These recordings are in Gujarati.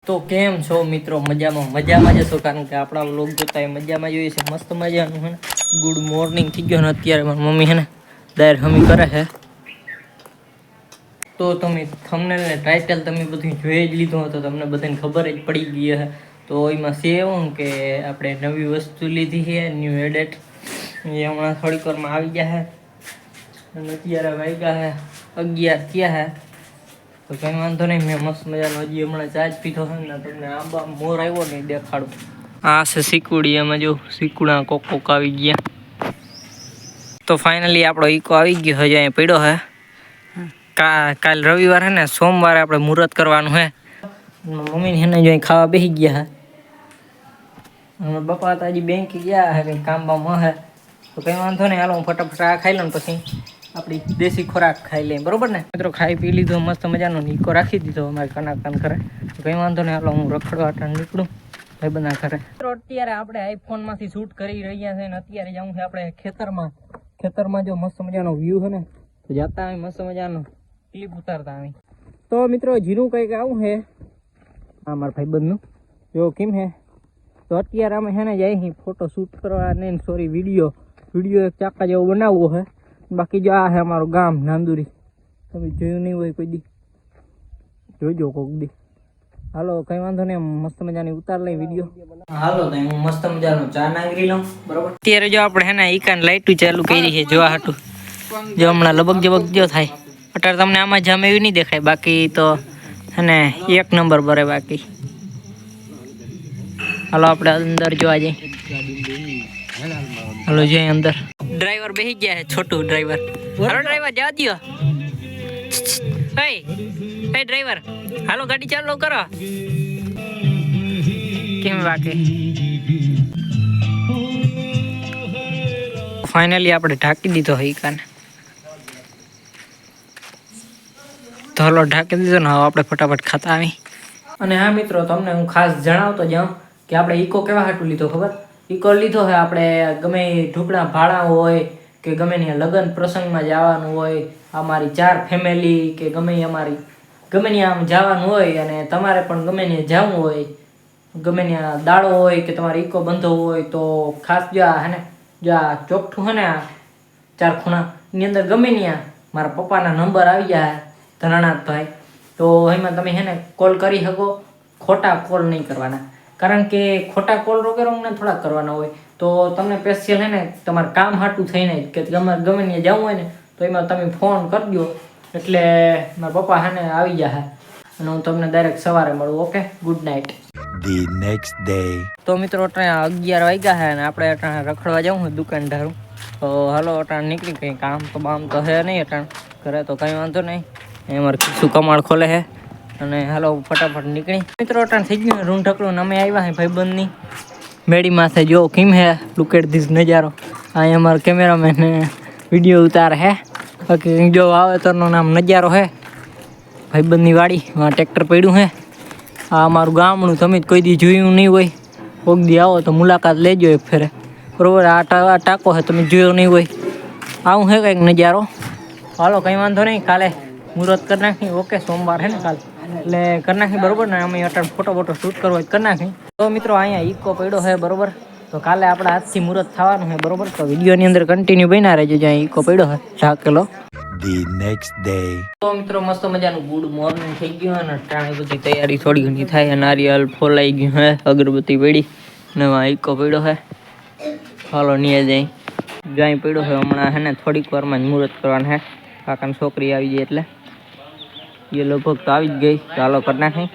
તો કેમ છો મિત્રો? મજામાં જશો, કારણ કે આપણા લોક જોતા એ મજામાં જોઈએ છે. મસ્ત મજાનું હે ને ગુડ મોર્નિંગ થઈ ગયો ને અત્યારે મારી મમ્મી હે ને દાળ હમી કરે છે. તો તમે થંબનેલ ને ટાઇટલ તમે બધું જોઈ જ લીધું તો તમને બધાને ખબર જ પડી ગઈ હે. તો એમાં છે એવું કે આપણે નવી વસ્તુ લીધી છે, ન્યૂ એડેટ. એ હમણાં થોડીક વારમાં આવી ગયા છે અને અત્યારે વાગ્યા છે 11 થયા છે. તો કંઈ વાંધો નહીં, મેં મસ્ત મજાનો હજી હમણાં ચાર્જ પીધો છે ને તમને આંબા મોર આવ્યો ને દેખાડું. આ છે સીકુડી, એમાં જો સીકુડા કોક આવી ગયા. તો ફાઇનલી આપણો ઈકો આવી ગયો હજી અહીંયા પડ્યો છે. કાલ રવિવાર હે ને, સોમવારે આપણે મુહૂર્ત કરવાનું છે. મમ્મીને હેને જો ખાવા બેસી ગયા છે. બાપા તો હજી બેંક ગયા છે, કંઈ કામ બામ હે. તો કંઈ વાંધો નહીં, હાલો હું ફટાફટ આ ખાઈ લઉં પછી આપણી દેશી ખોરાક ખાઈ લઈએ, બરોબર ને મિત્રો? ખાઈ પી લીધો મસ્ત મજાનો, ઈકો રાખી દીધો અમારે કનાકાન કરે. તો કંઈ વાંધો નહીં, હાલો હું રખડવા નીકળું ભાઈ બધા કરે. મિત્રો અત્યારે આપણે આઈફોનમાંથી શૂટ કરી રહ્યા છે ને અત્યારે જવું છે આપણે ખેતરમાં જો મસ્ત મજાનો વ્યૂ છે ને, તો જતા આવી મસ્ત મજાનો ક્લિપ ઉતારતા આવી. તો મિત્રો જીરું કંઈક આવું છે આ મારા ભાઈબંધનું, જો કેમ છે. તો અત્યારે અમે છે ને જાય ફોટો શૂટ કરવા ને સોરી વિડીયો એક ચાકા જેવો બનાવવો છે. બાકી જો આ છે અમારું ગામ નાંદુરી, તમે જોયું નહીં હોય કોઈ દી, જોઈજો કોક દી. હાલો કંઈ વાંધો નહીં, મસ્ત મજાની ઉતાર લઈ વિડીયો. હાલો તો હું મસ્ત મજાનો ચા નાંગરી લઉં, બરોબર? અત્યારે જો આપણે હે ને ઈકાન લાઈટું ચાલુ કરી છે જોવા હાટું. જો હમણાં લબક જબક જો થાય અત્યારે તમને આમાં જામ એવી નહીં દેખાય, બાકી તો હે ને એક નંબર બરે. બાકી હાલો આપણે અંદર જોવા જઈએ. હાલો જઈએ અંદર. ડ્રાઈવર બેસી ગયા છે, છોટું ડ્રાઈવર. હાલો ડ્રાઈવર જવા દો. હે ડ્રાઈવર, હાલો ગાડી ચાલુ કરો. કેમ બાકી ફાઇનલી આપણે ઢાંકી દીધો હોય કાને. તો હાલો ઢાંકી દીધો ને, હવે આપણે ફટાફટ ખાતા આવી. અને હા મિત્રો, તમને હું ખાસ જણાવતો જાઉં કે આપણે ઈકો કેવા હાટું લીધો ખબર? ઈકો લીધો છે આપણે ગમે ઢુકડા ભાડા હોય કે ગમે ત્યાં લગ્ન પ્રસંગમાં જવાનું હોય, અમારી 4 ફેમિલી કે ગમે અમારી ગમે ત્યાં આમ જવાનું હોય અને તમારે પણ ગમે ત્યાં જવું હોય, ગમે ત્યાં દાડો હોય કે તમારે ઈકો બંધો હોય, તો ખાસ જો આ હે ને જો આ ચોકઠું છે ને આ 4 ખૂણાની અંદર ગમે ત્યાં મારા પપ્પાના નંબર આવી ગયા ધનાનાથભાઈ. તો એમાં તમે હે ને કોલ કરી શકો, ખોટા કોલ નહીં કરવાના, કારણ કે ખોટા કોલ રોકેરો અમને થોડા કરવાના હોય. તો તમને સ્પેશિયલ હે ને તમારે કામ હાટું થઈને કે તમારે ગમે ત્યાં જવું હોય ને તો એમાં તમે ફોન કરજો, એટલે મારા પપ્પા હે ને આવી ગયા અને હું તમને ડાયરેક્ટ સવારે મળું. Okay, good night. The next day. તો મિત્રો અટાણે 11 વાગ્યા છે અને આપણે અટાણે રખડવા જવું હોય દુકાનદારું. તો હાલો અટાણે નીકળી, કંઈ કામ તો બામ તો હે નહીં અટાણે કરે, તો કંઈ વાંધો નહીં. અમારે ખીસું કમાળ ખોલે છે અને હાલો ફટાફટ નીકળી. મિત્રો અટાણ થઈ ગયું રૂમ ઢકલું ને અમે આવ્યા હે ભાઈબંધની મેડી માથે. જો કેમ હે, લુક એટ ધીસ નજારો. અહીં અમારો કેમેરામેન વિડીયો ઉતારે હે. બાકી જો વાવેતરનો નામ નજારો હે, ભાઈબંધની વાડી, ટ્રેક્ટર પડ્યું હે. આ અમારું ગામડું તમે કોઈ દી જોયું નહીં હોય, કોક દી આવો તો મુલાકાત લેજો એક ફેરે, બરોબર? આ ટાંકો છે, તમે જોયો નહીં હોય. આવું હે કંઈક નજારો. હાલો કંઈ વાંધો નહીં, કાલે મુહૂર્ત કરી નાખી. ઓકે, સોમવાર હે ને કાલે, એટલે કરી નાખી, બરોબર ને? અમે અત્યારે ફોટો શૂટ કરવો કરી નાખી. તો મિત્રો અહીંયા ઈકો પડ્યો છે, બરોબર? તો કાલે આપણા હાથથી મુહૂર્ત થવાનું છે, બરોબર? તો વિડીયોની અંદર કન્ટિન્યુ બન્યા રહેજો. જ્યાં ઈકો પડ્યો છે ઢાકેલો. The next day. તો મિત્રો મસ્ત મજાનું ગુડ મોર્નિંગ થઈ ગયું અને અટાણે બધી તૈયારી થોડી ઘણી થાય. નારિયેલ ફોલાઈ ગયું હે, અગરબત્તી પડી ને ઈકો પડ્યો છે. હાલો નીએ જાય પડ્યો છે હમણાં હે ને થોડીક વારમાં જ મુહૂર્ત કરવાનું હે. કાકાની છોકરી આવી જાય એટલે એ લગભગ તો આવી જ ગઈ. ચાલો કરી નાખી.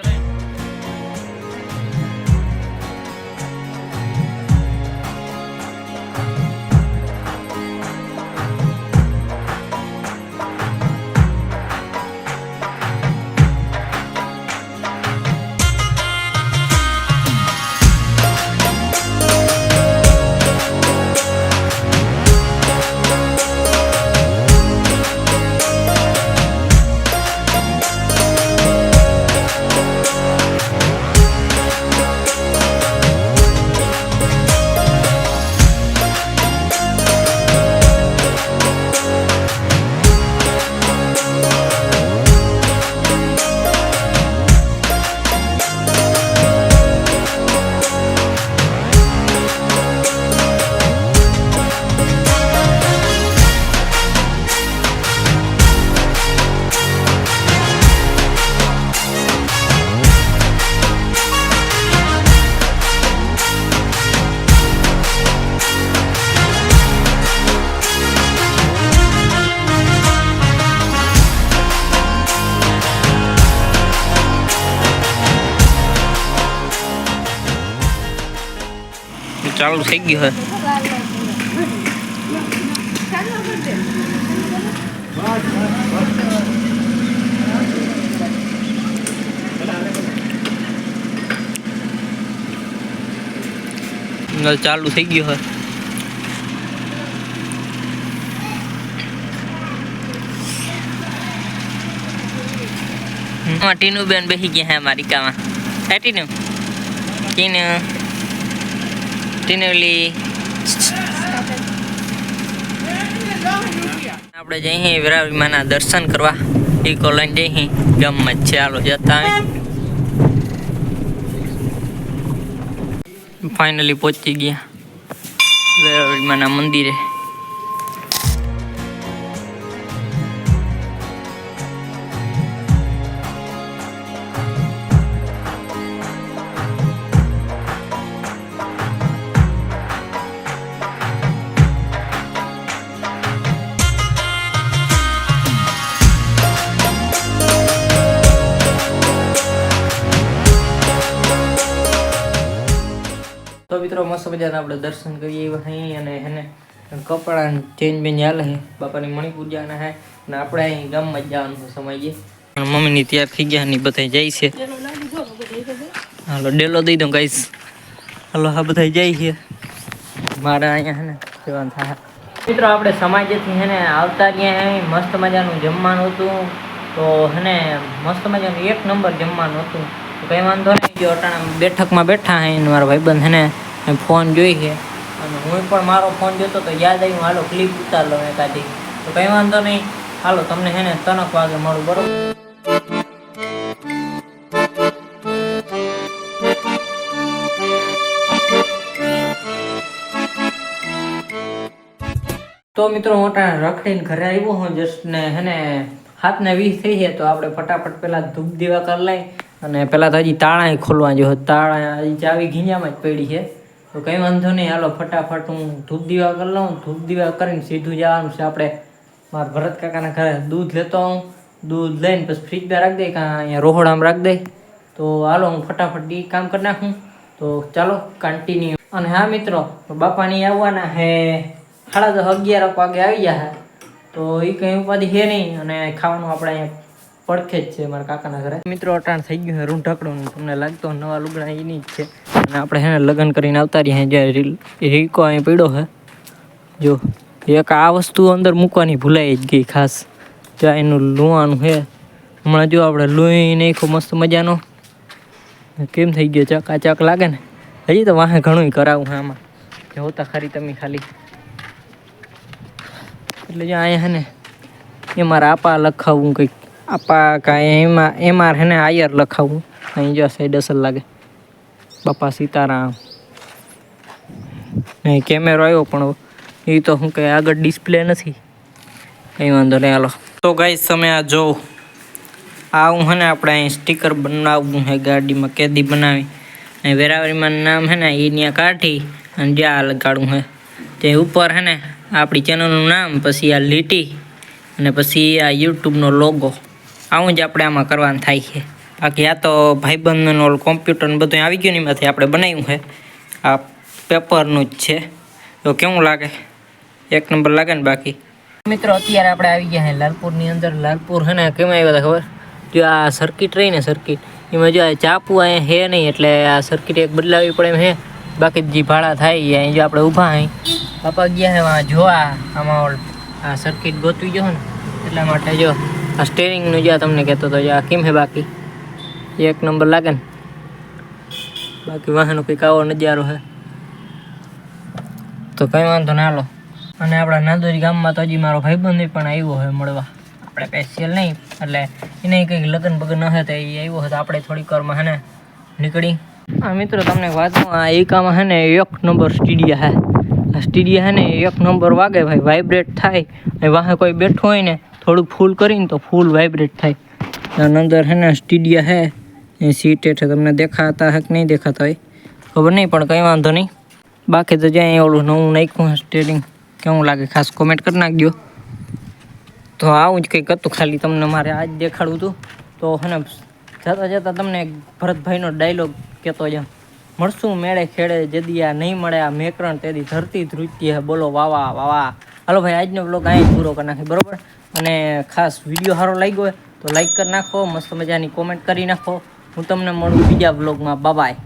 ચાલુ થઈ ગયું છે. ચાલુ થઈ ગયું છે. ટીનુ બેન બેસી ગયા હે મારી કામાં. હે ટીનુ ટીનુલી આપણે જઈએ વેરાવળી માના દર્શન કરવા. ઈકો લઈને જઈએ ગામમાં જ છે. હાલો જતા ફાઇનલી પહોંચી ગયા વેરાવળી માના મંદિરે. તો મિત્રો મસ્ત મજાના આપણે દર્શન કરીએ એવા અહીં અને એને કપડાં ચેન્જ બેન્જ હાલે છે. બાપાની મણી પૂજાના છે અને આપણે અહીં ગામમાં જ જવાનું છે સમજીએ. મમ્મીની તૈયાર થઈ ગયા ને બધા જાય છે. હાલો ડેલો દઈ દઉં ગાઈસ. હાલો હા બધા જાય છે. મારે અહીંયા છે ને જવાનું થાય. મિત્રો આપણે સમાજેથી છે ને આવતા ત્યાં મસ્ત મજાનું જમવાનું હતું. તો છે ને મસ્ત મજાનું 1 નંબર જમવાનું હતું. કંઈ વાંધો નહીં. જો અટાણા બેઠકમાં બેઠા હે ને મારા ભાઈબંધ છે ને ફોન જોઈ છે અને હું પણ મારો ફોન જોતો તો યાદ આવ્યું હાલો ક્લિપ ઉતાર લો એકાદી. તો કંઈ વાંધો નહીં. હાલો તમને છે ને 3 વાગે મળું બરોબર. તો મિત્રો હું અટાણા રખડીને ઘરે આવ્યો હું જસ્ટ ને હે ને 7:20 થઈ છે. તો આપણે ફટાફટ પેલા ધૂપ દીવા કરી લઈ અને પેલા તો હજી તાળા ખોલવા જો. તાળા હજી ચાવી ઘીંજામાં જ પડી છે. તો કંઈ વાંધો નહીં. હાલો ફટાફટ હું ધૂપ દીવા કરી લઉં. ધૂપ દીવા કરીને સીધું જવાનું છે આપણે મારા ભરત કાકાના ઘરે. દૂધ લેતો હું. દૂધ લઈને પછી ફ્રીજમાં રાખી દઈ કાં અહીંયા રોહડામાં રાખી દઈ. તો હાલો હું ફટાફટ એ કામ કરી નાખું. તો ચાલો કન્ટિન્યુ. અને હા મિત્રો બાપાની આવવાના હે 10:30-11 વાગે આવી ગયા. તો એ કંઈ ઉપાધિ છે નહીં અને ખાવાનું આપણે અહીંયા પડખે જ છે મારા કાકાના ઘરે. મિત્રો અટાણ થઈ ગયું છે રૂમ ઢકડું. તમને લાગતો નવા લુગડા એની જ છે અને આપણે છે ને લગ્ન કરીને આવતા રહ્યા. જ્યારે રીકો અહીં પડ્યો છે જો. એક આ વસ્તુ અંદર મૂકવાની ભૂલાઈ જ ગઈ ખાસ. જ્યાં એનું લુવાનું છે હમણાં જો આપણે લોહી નાખ્યો મસ્ત મજાનો. કેમ થઈ ગયો ચકાચક લાગે ને. હજી તો વાહે ઘણું કરાવું છે આમાં. જોતા ખરી તમે ખાલી. એટલે જો અહીંયા છે ને એ મારા આપા લખાવું કંઈક. આપા કાંઈ એમાં છે ને આયર લખાવું. અહીં જો સાઈડ અસર લાગે બાપા સીતારામ. નહીં કેમેરો આવ્યો પણ એ તો શું કંઈ આગળ ડિસ્પ્લે નથી. કંઈ વાંધો નહીં હાલો. તો ગાઈસ તમે આ જો આ હું છે ને આપણે અહીં સ્ટીકર બનાવવું છે ગાડીમાં. કેદી બનાવી અહીં વેરાવળીમાં નામ છે ને એ ત્યાં કાઢી અને જ્યાં લગાડવું છે તે ઉપર છે ને આપણી ચેનલનું નામ, પછી આ લીટી અને પછી આ યુટ્યુબનો લોગો. આવું જ આપણે આમાં કરવાનું થાય છે. બાકી આ તો ભાઈબંધનો કોમ્પ્યુટરને બધું આવી ગયું ને એમાંથી આપણે બનાવ્યું છે. આ પેપરનું જ છે. તો કેવું લાગે? 1 નંબર લાગે ને. બાકી મિત્રો અત્યારે આપણે આવી ગયા છે લાલપુરની અંદર. લાલપુર છે ને કેમ આવ્યા હતા ખબર? જો આ સર્કિટ રહી ને સર્કિટ એમાં જો આ ચાપુ અહીંયા છે નહીં એટલે આ સર્કિટ એક બદલાવી પડે એમ છે. બાકી જે ભાડા થાય અહીં જો આપણે ઊભા અહીં બાપા ગયા છે જોવા આમાં આ સર્કિટ ગોતવી જો ને એટલા માટે. જો આ સ્ટેરિંગનું જ્યાં તમને કહેતો હતો આ કેમ છે? બાકી 1 નંબર લાગે ને. બાકી વાહનો કંઈક આવો નજારો છે. તો કંઈ વાંધો ના હાલો. અને આપણા નાદોરી ગામમાં તો હજી મારો ભાઈબંધ પણ આવ્યો હોય મળવા. આપણે સ્પેશિયલ નહીં એટલે એને કંઈક લગ્ન બગન ન હતા એ આવ્યો હતો. આપણે થોડીક વારમાં હે ને નીકળી. હા મિત્રો તમને વાતમાં આ એકામાં છે ને 1 નંબર સ્ટીડિયા છે. આ સ્ટીડિયા છે ને 1 નંબર વાગે ભાઈ. વાઇબ્રેટ થાય. વાહે કોઈ બેઠો હોય ને થોડુંક ફૂલ કરીને તો ફૂલ વાઇબ્રેટ થાય. અને અંદર છે ને સ્ટીડિયા છે એ સીટ હેઠળ તમને દેખાતા હે કે નહીં દેખાતા હોય ખબર નહીં પણ કંઈ વાંધો નહીં. બાકી તો જ્યાં ઓલું નવું નાખ્યું સ્ટેરિંગ કેવું લાગે ખાસ કોમેન્ટ કરી નાખજો. તો આવું જ કંઈક હતું. ખાલી તમને મારે આજ દેખાડવું હતું. તો હે ને જતાં જતાં તમને ભરતભાઈનો ડાયલોગ કહેતો જાઉં. મળશું મેળે ખેડે જદી આ નહીં મળે આ મેકરણ તેદી ધરતી ધ્રુજતી હે બોલો વાવા વાવા. હાલો ભાઈ આજનો બ્લોગ અહીં પૂરો કરી નાખે બરોબર. અને ખાસ વિડીયો સારો લાગ્યો હોય તો લાઈક કરી નાખો, મસ્ત મજાની કોમેન્ટ કરી નાખો. હું તમને મળું બીજા બ્લોગમાં. બાય.